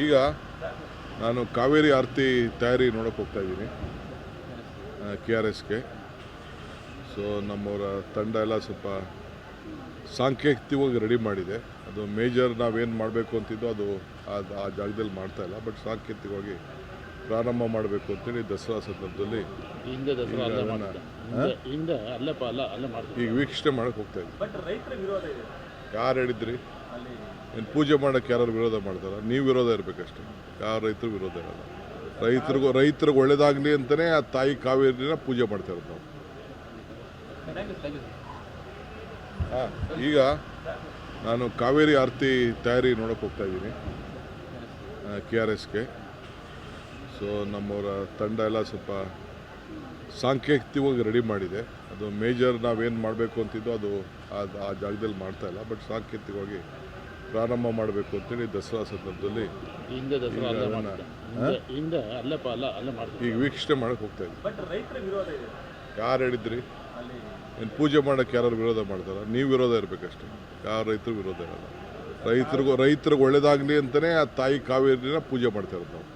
ಈಗ ನಾನು ಕಾವೇರಿ ಆರತಿ ತಯಾರಿ ನೋಡೋಕೆ ಹೋಗ್ತಾ ಇದ್ದೀನಿ KRSಗೆ. ಸೊ ನಮ್ಮವರ ತಂಡ ಎಲ್ಲ ಸ್ವಲ್ಪ ಸಾಂಕೇತಿಕವಾಗಿ ರೆಡಿ ಮಾಡಿದೆ. ಅದು ಮೇಜರ್ ನಾವೇನು ಮಾಡಬೇಕು ಅಂತಿದ್ದೋ ಅದು ಆ ಜಾಗದಲ್ಲಿ ಮಾಡ್ತಾ ಇಲ್ಲ, ಬಟ್ ಸಾಂಕೇತಿಕವಾಗಿ ಪ್ರಾರಂಭ ಮಾಡಬೇಕು ಅಂತೇಳಿ ದಸರಾ ಸಂದರ್ಭದಲ್ಲಿ ಈಗ ವೀಕ್ಷಣೆ ಮಾಡೋಕೆ ಹೋಗ್ತಾ ಇದ್ದೀವಿ. ಯಾರು ಹೇಳಿದ್ರಿ? ಏನು ಪೂಜೆ ಮಾಡೋಕ್ಕೆ ಯಾರು ವಿರೋಧ ಮಾಡ್ತಾರ? ನೀವು ವಿರೋಧ ಇರಬೇಕಷ್ಟೇ, ಯಾರು ರೈತರು ವಿರೋಧ ಇರಲ್ಲ. ರೈತರಿಗೆ ಒಳ್ಳೇದಾಗಲಿ ಅಂತಲೇ ಆ ತಾಯಿ ಕಾವೇರಿನ ಪೂಜೆ ಮಾಡ್ತಾ ಇರೋದು ನಾವು. ಈಗ ನಾನು ಕಾವೇರಿ ಆರತಿ ತಯಾರಿ ನೋಡೋಕೆ ಹೋಗ್ತಾ ಇದ್ದೀನಿ KRSಗೆ. ಸೊ ನಮ್ಮವರ ತಂಡ ಎಲ್ಲ ಸ್ವಲ್ಪ ಸಾಂಕೇತಿಕವಾಗಿ ರೆಡಿ ಮಾಡಿದೆ. ಅದು ಮೇಜರ್ ನಾವೇನು ಮಾಡಬೇಕು ಅಂತಿದ್ದೋ ಅದು ಆ ಜಾಗದಲ್ಲಿ ಮಾಡ್ತಾ ಇಲ್ಲ, ಬಟ್ ಸಾಂಕೇತಿಕವಾಗಿ ಪ್ರಾರಂಭ ಮಾಡಬೇಕು ಅಂತೇಳಿ ದಸರಾ ಸಂದರ್ಭದಲ್ಲಿ ಈಗ ವೀಕ್ಷಣೆ ಮಾಡೋಕೆ ಹೋಗ್ತಾ ಇದ್ದೀವಿ. ಯಾರು ಹೇಳಿದ್ರಿ? ಏನು ಪೂಜೆ ಮಾಡೋಕ್ಕೆ ಯಾರು ವಿರೋಧ ಮಾಡ್ತಾರ? ನೀವು ವಿರೋಧ ಇರಬೇಕಷ್ಟೇ, ಯಾರು ರೈತರು ವಿರೋಧ ಇರಲ್ಲ. ರೈತರಿಗೆ ಒಳ್ಳೇದಾಗಲಿ ಅಂತಲೇ ಆ ತಾಯಿ ಕಾವೇರಿನ ಪೂಜೆ ಮಾಡ್ತಾ ಇರೋದು ನಾವು.